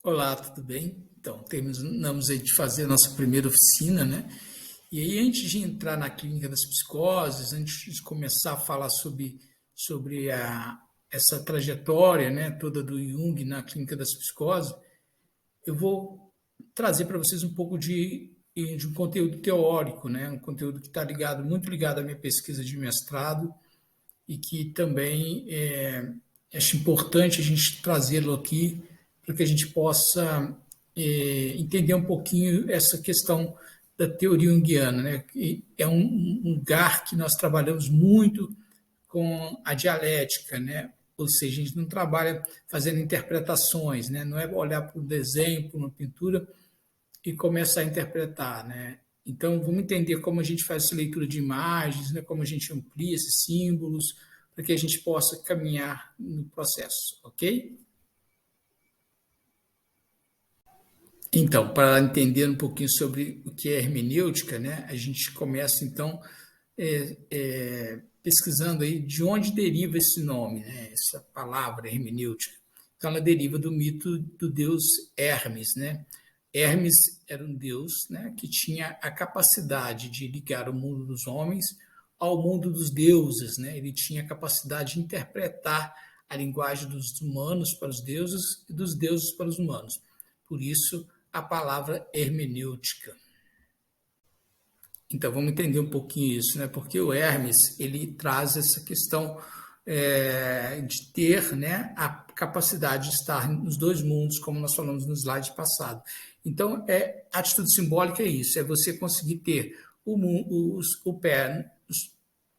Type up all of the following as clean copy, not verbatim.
Olá, tudo bem? Então, terminamos aí de fazer a nossa primeira oficina, né? E aí, antes de entrar na clínica das psicoses, antes de começar a falar sobre essa trajetória, né, toda do Jung na clínica das psicoses, eu vou trazer para vocês um pouco de um conteúdo teórico, né? Um conteúdo que está muito ligado à minha pesquisa de mestrado e que também acho importante a gente trazê-lo aqui para que a gente possa entender um pouquinho essa questão da teoria junguiana, né? Que é um lugar que nós trabalhamos muito com a dialética, né? Ou seja, a gente não trabalha fazendo interpretações, né? Não é olhar para o desenho, para uma pintura e começar a interpretar, né? Então, vamos entender como a gente faz essa leitura de imagens, né? Como a gente amplia esses símbolos, para que a gente possa caminhar no processo, ok? Então, para entender um pouquinho sobre o que é hermenêutica, né? A gente começa, então, pesquisando aí de onde deriva esse nome, né? Essa palavra hermenêutica. Então, ela deriva do mito do deus Hermes, né? Hermes era um deus, né, que tinha a capacidade de ligar o mundo dos homens ao mundo dos deuses, né? Ele tinha a capacidade de interpretar a linguagem dos humanos para os deuses e dos deuses para os humanos. Por isso, a palavra hermenêutica. Então, vamos entender um pouquinho isso, né? Porque o Hermes, ele traz essa questão de ter, né, a capacidade de estar nos dois mundos, como nós falamos no slide passado. Então, a atitude simbólica é isso, é você conseguir ter o pé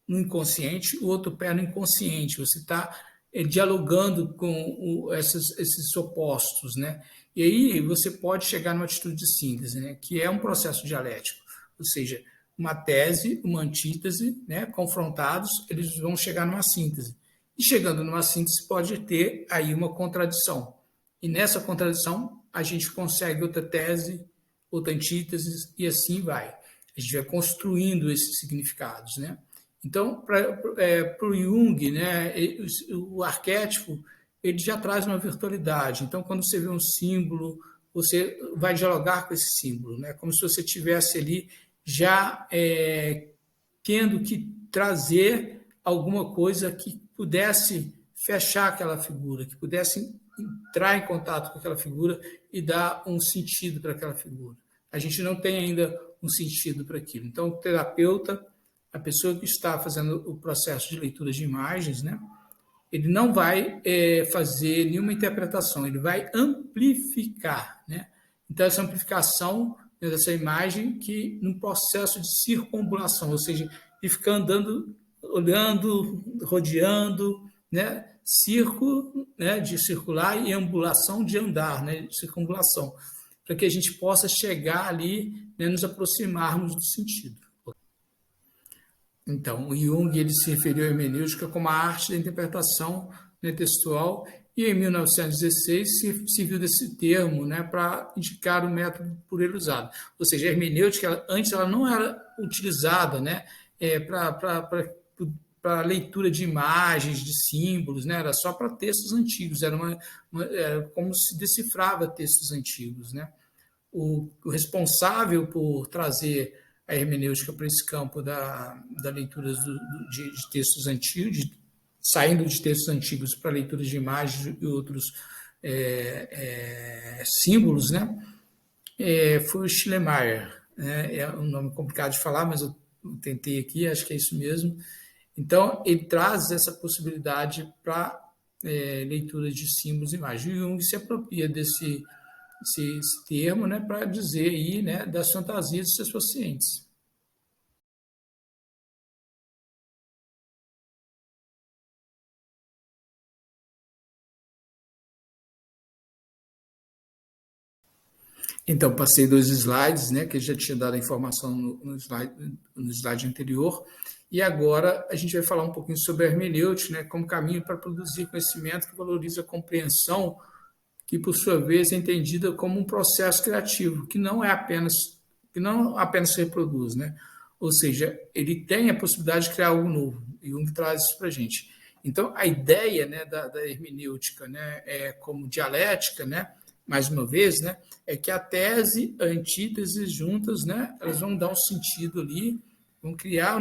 no inconsciente, o outro pé no inconsciente. Você está dialogando com esses opostos, né? E aí você pode chegar numa atitude de síntese, né? Que é um processo dialético, ou seja, uma tese, uma antítese, né, confrontados, eles vão chegar numa síntese. E chegando numa síntese pode ter aí uma contradição. E nessa contradição a gente consegue outra tese, outra antítese e assim vai. A gente vai construindo esses significados, né? Então, para o Jung, né, o arquétipo ele já traz uma virtualidade. Então, quando você vê um símbolo, você vai dialogar com esse símbolo, né? Como se você tivesse ali já tendo que trazer alguma coisa que pudesse fechar aquela figura, que pudesse entrar em contato com aquela figura e dar um sentido para aquela figura. A gente não tem ainda um sentido para aquilo. Então, o terapeuta, a pessoa que está fazendo o processo de leitura de imagens, né, ele não vai fazer nenhuma interpretação, ele vai amplificar, né? Então, essa amplificação dessa imagem que num processo de circunambulação, ou seja, de ficar andando, olhando, rodeando, né? Circo, né, de circular e ambulação de andar, né, de circunambulação, para que a gente possa chegar ali, né, nos aproximarmos do sentido. Então, o Jung ele se referiu à hermenêutica como a arte da interpretação, né, textual, e em 1916 se viu desse termo, né, para indicar o método por ele usado. Ou seja, a hermenêutica, antes ela não era utilizada, né, para leitura de imagens, de símbolos, né, era só para textos antigos, era como se decifrava textos antigos, né? O responsável por trazer a hermenêutica para esse campo da leitura de textos antigos, saindo de textos antigos para leituras de imagens e outros símbolos, né? Foi o Schleiermacher. Né? É um nome complicado de falar, mas eu tentei aqui, acho que é isso mesmo. Então, ele traz essa possibilidade para leitura de símbolos e imagens. E o Jung se apropria desse termo, né, para dizer aí, né, das fantasias dos seus pacientes. Então, passei 2 slides, né, que eu já tinha dado a informação no slide anterior, e agora a gente vai falar um pouquinho sobre a hermenêutica, né, como caminho para produzir conhecimento que valoriza a compreensão, que por sua vez é entendida como um processo criativo, que não apenas se reproduz, né? Ou seja, ele tem a possibilidade de criar algo novo, e Jung traz isso para a gente. Então, a ideia, né, da hermenêutica, né, como dialética, né, mais uma vez, né, é que a tese, a antítese juntas, né, elas vão dar um sentido ali, vão criar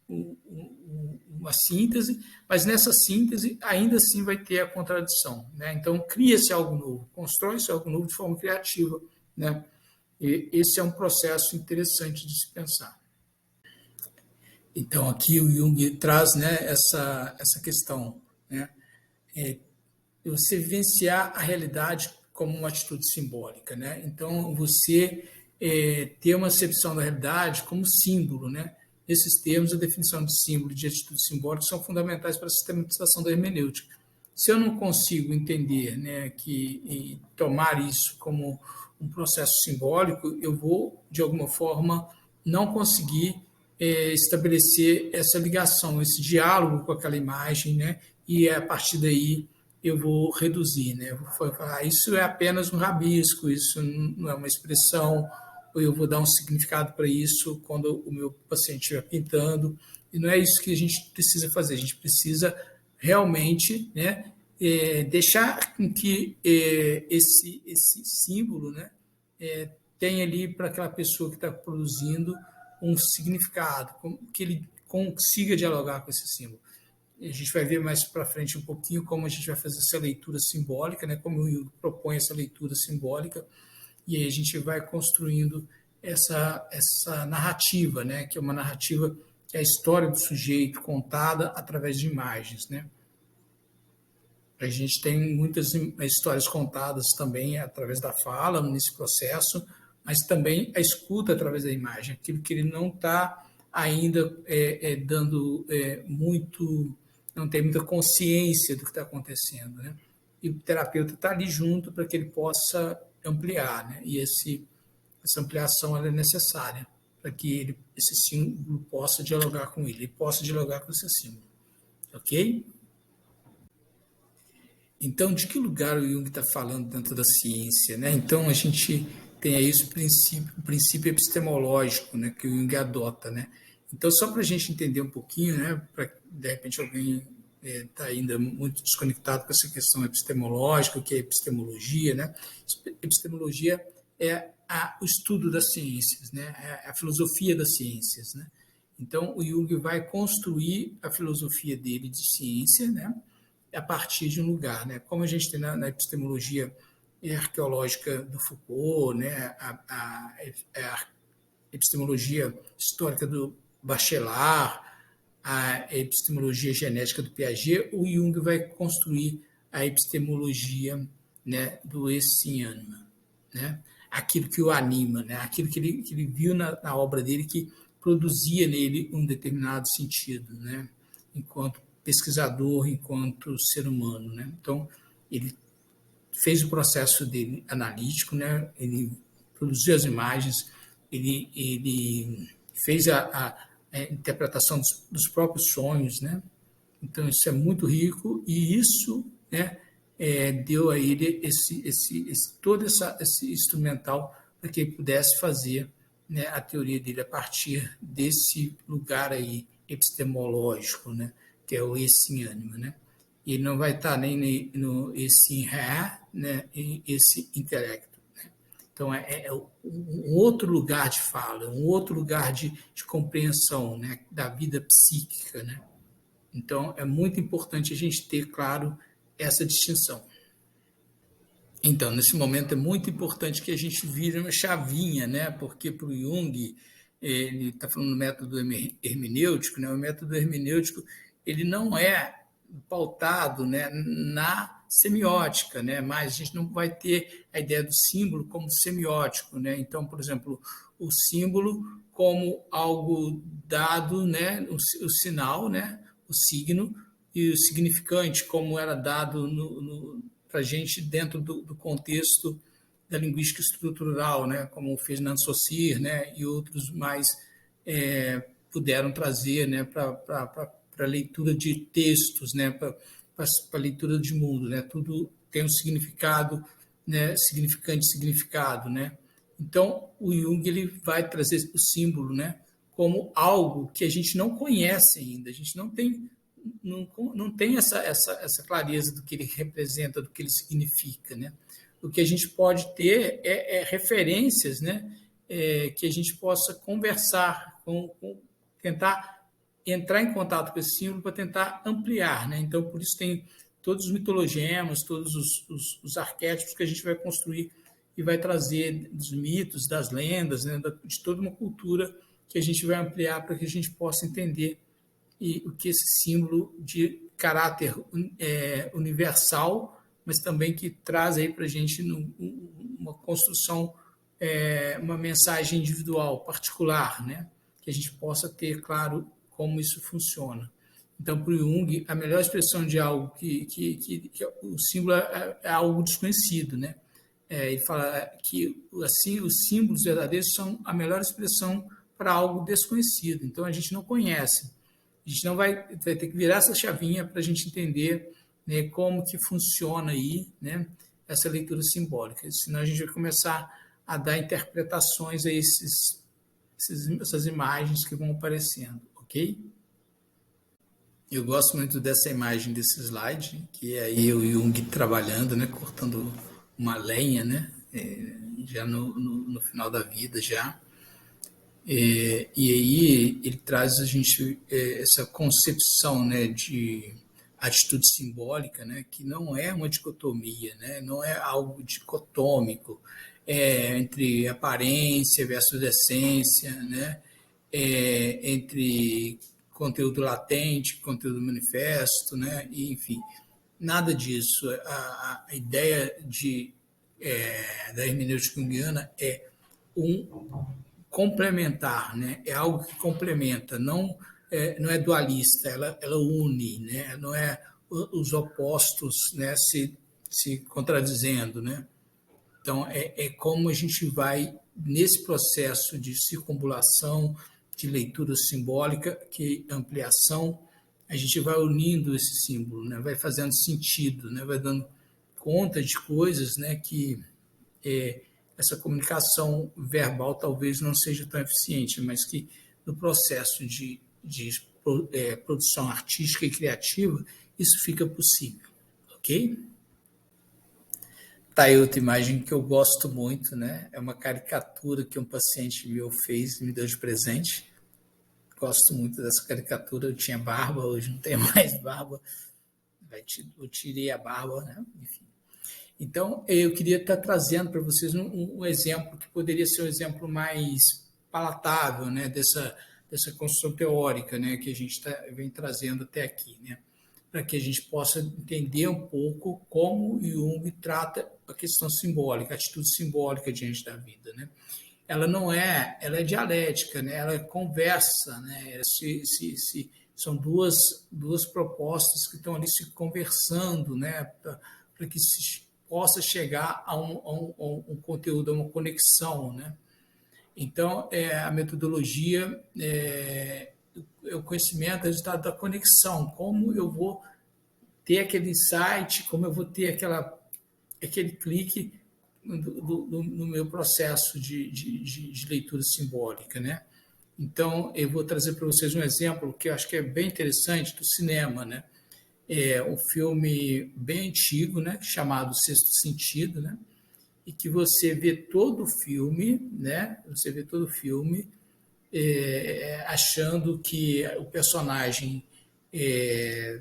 uma síntese, mas nessa síntese ainda assim vai ter a contradição, né? Então cria-se algo novo, constrói-se algo novo de forma criativa, né? E esse é um processo interessante de se pensar. Então aqui o Jung traz, né, essa questão, né? Você vivenciar a realidade como uma atitude simbólica, né? Então você ter uma acepção da realidade como símbolo, né? Esses termos, a definição de símbolo e de atitude simbólica são fundamentais para a sistematização da hermenêutica. Se eu não consigo entender, né, e tomar isso como um processo simbólico, eu vou, de alguma forma, não conseguir estabelecer essa ligação, esse diálogo com aquela imagem, né, e a partir daí eu vou reduzir, né, eu vou falar, isso é apenas um rabisco, isso não é uma expressão, ou eu vou dar um significado para isso quando o meu paciente estiver pintando, e não é isso que a gente precisa fazer, a gente precisa realmente, né, deixar com que esse símbolo, né, tenha ali para aquela pessoa que está produzindo um significado, que ele consiga dialogar com esse símbolo. A gente vai ver mais para frente um pouquinho como a gente vai fazer essa leitura simbólica, né, como eu proponho essa leitura simbólica, e aí a gente vai construindo essa narrativa, né, que é uma narrativa que é a história do sujeito contada através de imagens, né? A gente tem muitas histórias contadas também através da fala nesse processo, mas também a escuta através da imagem, aquilo que ele não está ainda dando muito, não tem muita consciência do que está acontecendo, né? E o terapeuta está ali junto para que ele possa ampliar, né? E essa ampliação ela é necessária para que esse símbolo possa dialogar com ele possa dialogar com esse símbolo, ok? Então, de que lugar o Jung está falando dentro da ciência, né? Então, a gente tem aí o princípio epistemológico, né, que o Jung adota, né? Então, só para a gente entender um pouquinho, né, para de repente alguém está ainda muito desconectado com essa questão epistemológica, o que é epistemologia, né? Epistemologia é o estudo das ciências, né? É a filosofia das ciências, né? Então, o Jung vai construir a filosofia dele de ciência, né, a partir de um lugar, né? Como a gente tem na epistemologia arqueológica do Foucault, né? A epistemologia histórica do Bachelard, a epistemologia genética do Piaget, o Jung vai construir a epistemologia, né, do esse ânima, né? Aquilo que o anima, né? Aquilo que ele viu na obra dele que produzia nele um determinado sentido, né? Enquanto pesquisador, enquanto ser humano, né? Então, ele fez o processo dele analítico, né? Ele produziu as imagens, ele fez a interpretação dos próprios sonhos, né? Então, isso é muito rico e isso, né, deu a ele todo esse instrumental para que ele pudesse fazer, né, a teoria dele a partir desse lugar aí epistemológico, né, que é o esse em ânima, né? E ele não vai estar nem no esse em ré, né, e esse intelecto. Né? Então, um outro lugar de fala, um outro lugar de compreensão, né, da vida psíquica, né? Então, é muito importante a gente ter claro essa distinção. Então, nesse momento é muito importante que a gente vire uma chavinha, né? Porque para o Jung, ele está falando do método hermenêutico, né? O método hermenêutico ele não é pautado, né, na semiótica, né? Mas a gente não vai ter a ideia do símbolo como semiótico, né? Então, por exemplo, o símbolo como algo dado, né? O sinal, né? O signo e o significante como era dado para a gente dentro do contexto da linguística estrutural, né, como o Fernando Saussure, né, e outros mais puderam trazer, né, para a leitura de textos, né, para a leitura de mundo, né, tudo tem um significado, né, significado, né. Então o Jung ele vai trazer o símbolo, né, como algo que a gente não conhece ainda, a gente não tem não tem essa clareza do que ele representa, do que ele significa, né? O que a gente pode ter é referências, né? Que a gente possa conversar, tentar entrar em contato com esse símbolo para tentar ampliar, né? Então, por isso tem todos os mitologemas, todos os arquétipos que a gente vai construir e vai trazer dos mitos, das lendas, né? De toda uma cultura que a gente vai ampliar para que a gente possa entender o que esse símbolo de caráter universal, mas também que traz aí para a gente uma construção, uma mensagem individual, particular, né? Que a gente possa ter claro como isso funciona. Então, para o Jung, a melhor expressão de algo que o símbolo é algo desconhecido, né? Ele fala que assim os símbolos verdadeiros são a melhor expressão para algo desconhecido. Então, a gente não conhece. A gente não vai ter que virar essa chavinha para a gente entender, né, como que funciona aí, né, essa leitura simbólica. Senão a gente vai começar a dar interpretações a essas imagens que vão aparecendo, ok? Eu gosto muito dessa imagem, desse slide, que é aí o Jung trabalhando, né, cortando uma lenha, né, já no final da vida já. E aí ele traz a gente essa concepção, né, de atitude simbólica, né, que não é uma dicotomia, né, não é algo dicotômico entre aparência versus essência, né, entre conteúdo latente, conteúdo manifesto, né, e, enfim, nada disso. A ideia da hermenêutica junguiana é um complementar, né? É algo que complementa, não é dualista, ela une, né? Não é os opostos, né, se contradizendo, né? Então, é como a gente vai, nesse processo de circunambulação, de leitura simbólica, que ampliação, a gente vai unindo esse símbolo, né? Vai fazendo sentido, né? Vai dando conta de coisas, né, que essa comunicação verbal talvez não seja tão eficiente, mas que no processo de produção artística e criativa, isso fica possível, ok? Tá aí outra imagem que eu gosto muito, né? É uma caricatura que um paciente meu fez e me deu de presente. Gosto muito dessa caricatura. Eu tinha barba, hoje não tenho mais barba. Eu tirei a barba, né? Enfim. Então, eu queria estar trazendo para vocês um exemplo que poderia ser um exemplo mais palatável, né? Dessa construção teórica, né? Que a gente vem trazendo até aqui, né? Para que a gente possa entender um pouco como Jung trata a questão simbólica, a atitude simbólica diante da vida, né? Ela é dialética, né? Ela conversa, né? São duas propostas que estão ali se conversando, né? Para que se possa chegar a um conteúdo, a uma conexão, né? Então, a metodologia é o conhecimento, é o resultado da conexão, como eu vou ter aquele insight, como eu vou ter aquele clique no meu processo de leitura simbólica, né? Então, eu vou trazer para vocês um exemplo que eu acho que é bem interessante do cinema, né? É um filme bem antigo, né? Chamado Sexto Sentido, né? E que você vê todo o filme, né? Você vê todo o filme achando que o personagem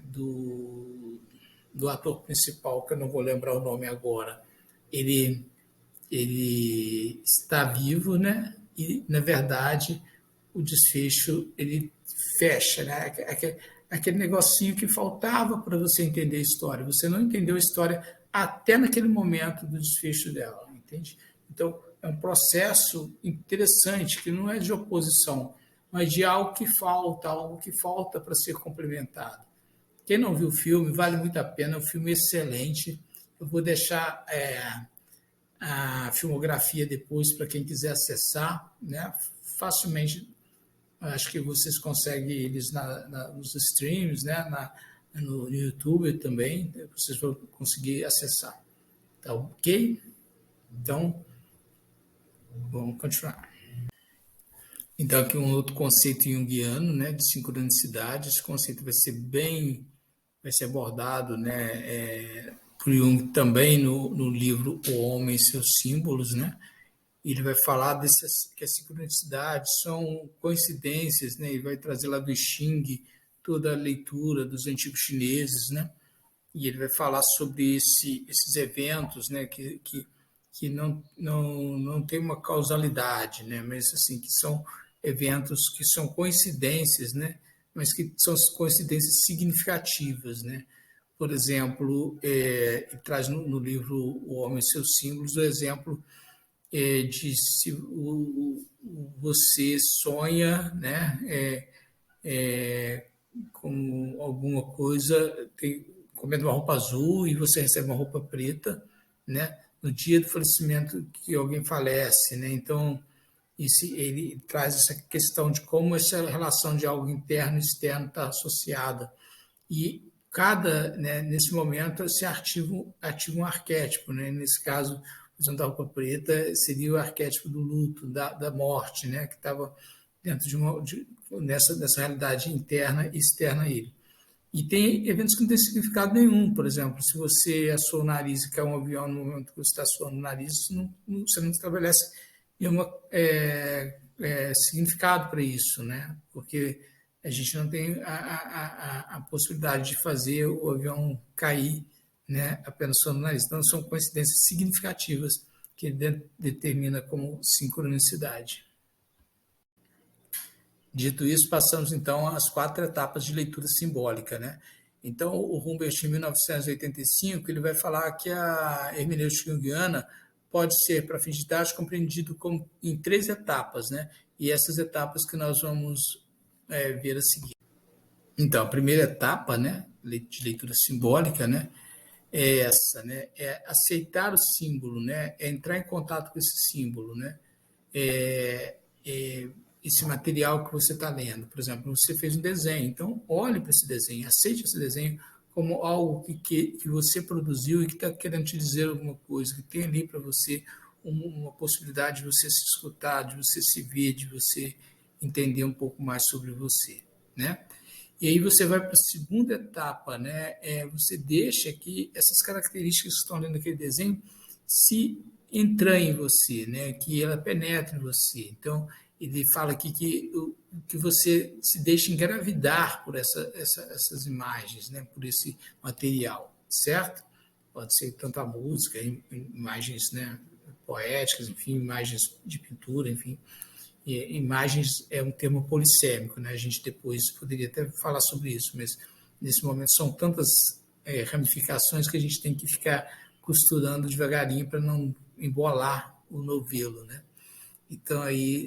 do ator principal, que eu não vou lembrar o nome agora, ele está vivo, né? E, na verdade, o desfecho ele fecha, né? Aquele negocinho que faltava para você entender a história. Você não entendeu a história até naquele momento do desfecho dela, entende? Então, é um processo interessante que não é de oposição, mas de algo que falta para ser complementado. Quem não viu o filme, vale muito a pena, é um filme excelente. Eu vou deixar a filmografia depois para quem quiser acessar, né? Facilmente, acho que vocês conseguem eles nos streams, né? No YouTube também, vocês vão conseguir acessar. Tá ok? Então, vamos continuar. Então, aqui um outro conceito junguiano, né, de sincronicidade. Esse conceito vai ser abordado, né, por Jung também no livro O Homem e seus Símbolos, né? Ele vai falar que as sincronicidades são coincidências, né? E vai trazer lá do Xing toda a leitura dos antigos chineses, né? E ele vai falar sobre esses eventos, né? Que não tem uma causalidade, né? Mas assim que são eventos que são coincidências, né? Mas que são coincidências significativas, né? Por exemplo, ele traz no livro O Homem e seus Símbolos o exemplo de se você sonha, né, com alguma coisa, comendo uma roupa azul e você recebe uma roupa preta, né, no dia do falecimento que alguém falece, né, então ele traz essa questão de como essa relação de algo interno e externo está associada e né, nesse momento se ativa um arquétipo, né? Nesse caso, usando a roupa preta, seria o arquétipo do luto, da morte, né? Que estava dentro nessa realidade interna e externa a ele. E tem eventos que não têm significado nenhum, por exemplo, se você assou o nariz e cai um avião no momento que você está assoando o nariz, você não estabelece nenhum significado para isso, né? Porque a gente não tem a possibilidade de fazer o avião cair, né, apenas só no nariz. Então, são coincidências significativas que determina como sincronicidade. Dito isso, passamos então às 4 etapas de leitura simbólica, né? Então, o Humbert, em 1985, ele vai falar que a hermenêutica junguiana pode ser, para fins didáticos, compreendido como, em 3 etapas, né? E essas etapas que nós vamos ver a seguir. Então, a primeira etapa, né, de leitura simbólica, né, é essa, né? É aceitar o símbolo, né? É entrar em contato com esse símbolo, né? É, é, esse material que você está lendo. Por exemplo, você fez um desenho, então olhe para esse desenho, aceite esse desenho como algo que você produziu e que está querendo te dizer alguma coisa, que tem ali para você uma possibilidade de você se escutar, de você se ver, de você entender um pouco mais sobre você, né? E aí você vai para a segunda etapa, né? Você deixa que essas características que estão ali naquele desenho se entranhem em você, né? Que ela penetre em você. Então, ele fala aqui que você se deixa engravidar por essas imagens, né? Por esse material, certo? Pode ser tanto a música, imagens, né, poéticas, enfim, imagens de pintura, enfim. E imagens é um termo polissêmico, né? A gente depois poderia até falar sobre isso, mas nesse momento são tantas ramificações que a gente tem que ficar costurando devagarinho para não embolar o novelo, né? Então aí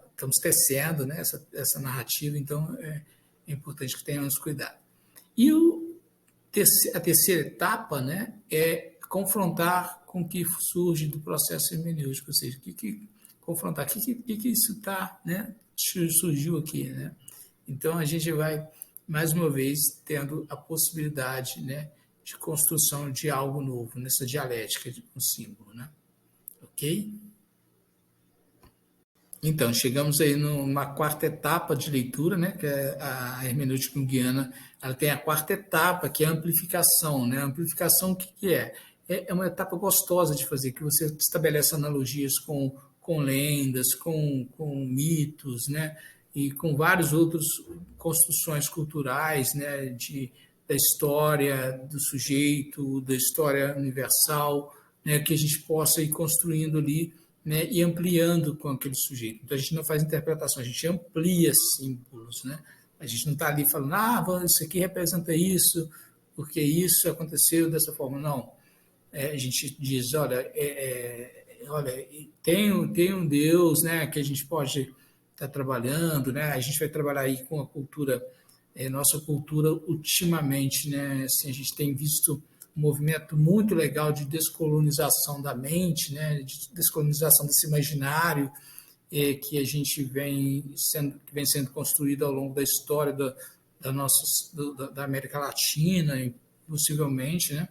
estamos tecendo, né, essa narrativa, então é importante que tenhamos cuidado. E a terceira etapa, né, é confrontar com o que surge do processo hermenêutico, ou seja, confrontar, que isso está, né, surgiu aqui, né? Então a gente vai mais uma vez tendo a possibilidade, né, de construção de algo novo nessa dialética de um símbolo, né? Ok? Então, chegamos aí numa quarta etapa de leitura, né, que é a hermenêutica junguiana, ela tem a quarta etapa, que é a amplificação, né? A amplificação, o que é? É uma etapa gostosa de fazer, que você estabelece analogias com lendas, com mitos, né, e com várias outras construções culturais, né, da história do sujeito, da história universal, né, que a gente possa ir construindo ali, né, e ampliando com aquele sujeito. Então a gente não faz interpretação, a gente amplia símbolos, né? A gente não está ali falando, isso aqui representa isso, porque isso aconteceu dessa forma. Não. A gente diz, olha, tem um Deus, né, que a gente pode estar trabalhando, né? A gente vai trabalhar aí com a cultura, nossa cultura ultimamente, né? Assim, a gente tem visto um movimento muito legal de descolonização da mente, né? De descolonização desse imaginário que a gente que vem sendo construído ao longo da história da América Latina, e possivelmente, né?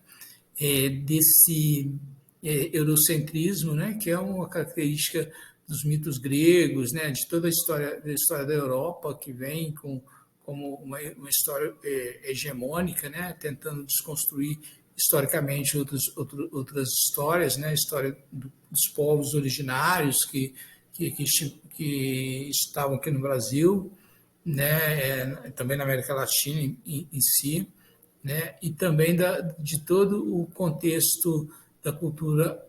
Desse eurocentrismo, né, que é uma característica dos mitos gregos, né, de toda a história da Europa, que vem como uma história hegemônica, né, tentando desconstruir historicamente outras histórias, né, a história dos povos originários que estavam aqui no Brasil, né, também na América Latina em si, né, e também de todo o contexto da cultura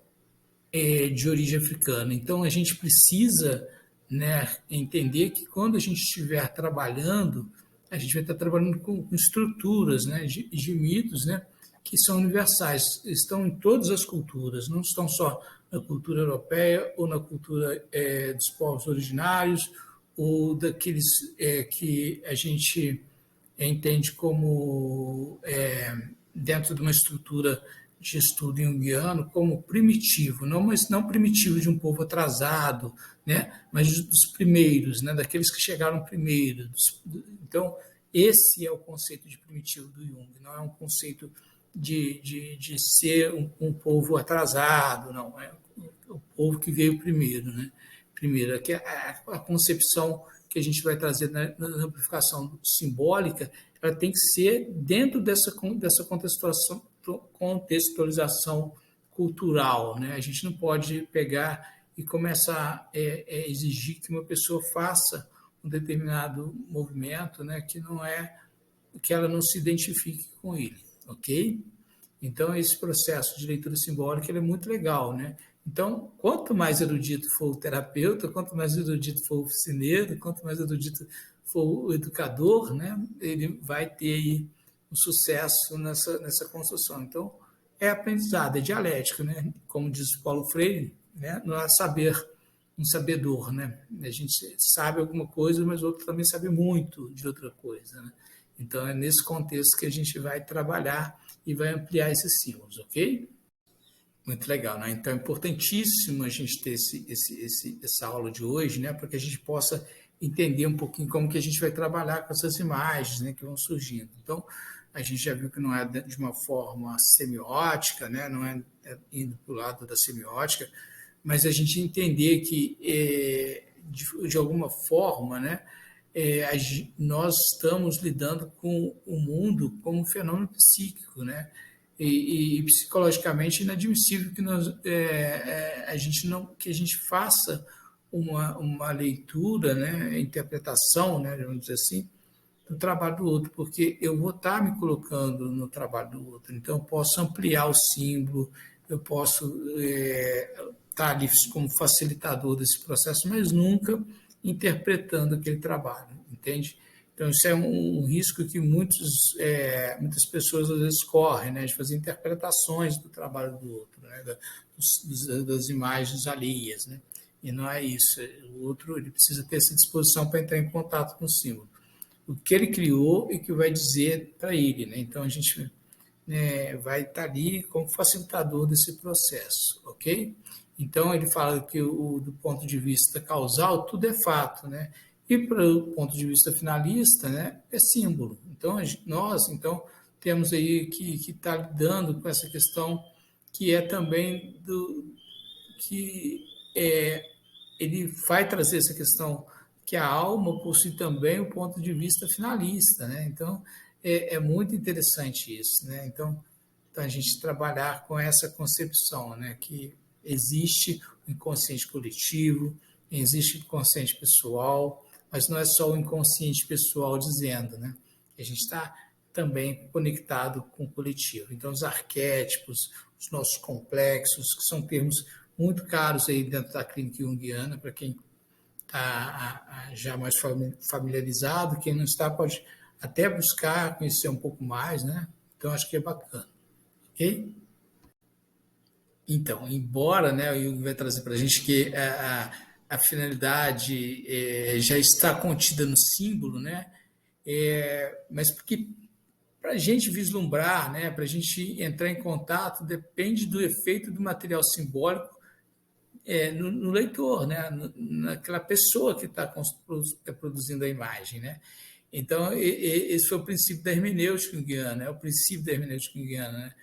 de origem africana. Então, a gente precisa, né, entender que quando a gente estiver trabalhando, a gente vai estar trabalhando com estruturas, né, de mitos, né, que são universais, estão em todas as culturas, não estão só na cultura europeia ou na cultura dos povos originários ou daqueles que a gente entende como, dentro de uma estrutura de estudo junguiano, como primitivo, mas não primitivo de um povo atrasado, né, mas dos primeiros, né, daqueles que chegaram primeiro. Então, esse é o conceito de primitivo do Jung, não é um conceito de ser um povo atrasado, não, é o povo que veio primeiro, né? Primeiro, aqui a concepção que a gente vai trazer na amplificação simbólica, ela tem que ser dentro dessa contextualização cultural, né? A gente não pode pegar e começar a exigir que uma pessoa faça um determinado movimento, né, que ela não se identifique com ele, ok? Então, esse processo de leitura simbólica ele é muito legal, né? Então, quanto mais erudito for o terapeuta, quanto mais erudito for o oficineiro, quanto mais erudito for o educador, né, ele vai ter aí um sucesso nessa construção. Então, é aprendizado, é dialético, né? Como diz Paulo Freire, né? Não é saber um sabedor, né? A gente sabe alguma coisa, mas o outro também sabe muito de outra coisa, né? Então, é nesse contexto que a gente vai trabalhar e vai ampliar esses símbolos, ok? Muito legal, né? Então é importantíssimo a gente ter essa aula de hoje, né? Para que a gente possa entender um pouquinho como que a gente vai trabalhar com essas imagens, né? Que vão surgindo. Então, a gente já viu que não é de uma forma semiótica, né? Não é indo para o lado da semiótica, mas a gente entender que, de alguma forma, né? Nós estamos lidando com o mundo como um fenômeno psíquico, né? E psicologicamente inadmissível que a gente faça uma leitura, né, interpretação, né, vamos dizer assim, do trabalho do outro, porque eu vou estar me colocando no trabalho do outro, então eu posso ampliar o símbolo, eu posso estar ali como facilitador desse processo, mas nunca interpretando aquele trabalho, entende? Então, isso é um risco que muitas pessoas às vezes correm, né, de fazer interpretações do trabalho do outro, né, das imagens alheias, né? E não é isso. O outro ele precisa ter essa disposição para entrar em contato com o símbolo. O que ele criou e que vai dizer para ele, né? Então, a gente, né, vai estar ali como facilitador desse processo, ok? Então, ele fala que do ponto de vista causal, tudo é fato, né? E, do ponto de vista finalista, né, é símbolo. Então, nós temos aí que estar lidando com essa questão que é também que ele vai trazer essa questão que a alma possui também o ponto de vista finalista, né? Então, é muito interessante isso, né? Então, a gente trabalhar com essa concepção, né, que existe o inconsciente coletivo, existe o inconsciente pessoal, mas não é só o inconsciente pessoal dizendo, né? A gente está também conectado com o coletivo. Então, os arquétipos, os nossos complexos, que são termos muito caros aí dentro da clínica junguiana, para quem está já mais familiarizado, quem não está pode até buscar conhecer um pouco mais, né? Então, acho que é bacana. Ok? Então, embora, né, o Jung vai trazer para a gente que a finalidade já está contida no símbolo, né? Mas porque para a gente vislumbrar, né, para a gente entrar em contato, depende do efeito do material simbólico no leitor, né, naquela pessoa que está produzindo a imagem, né? Então, esse foi o princípio da hermenêutica junguiana, é o princípio da hermenêutica junguiana, né?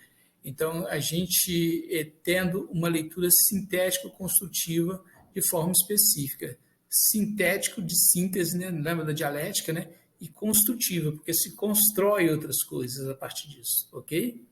Então, a gente tendo uma leitura sintética construtiva de de forma específica. Sintético, de síntese, né? Lembra da dialética, né? E construtiva, porque se constrói outras coisas a partir disso, ok?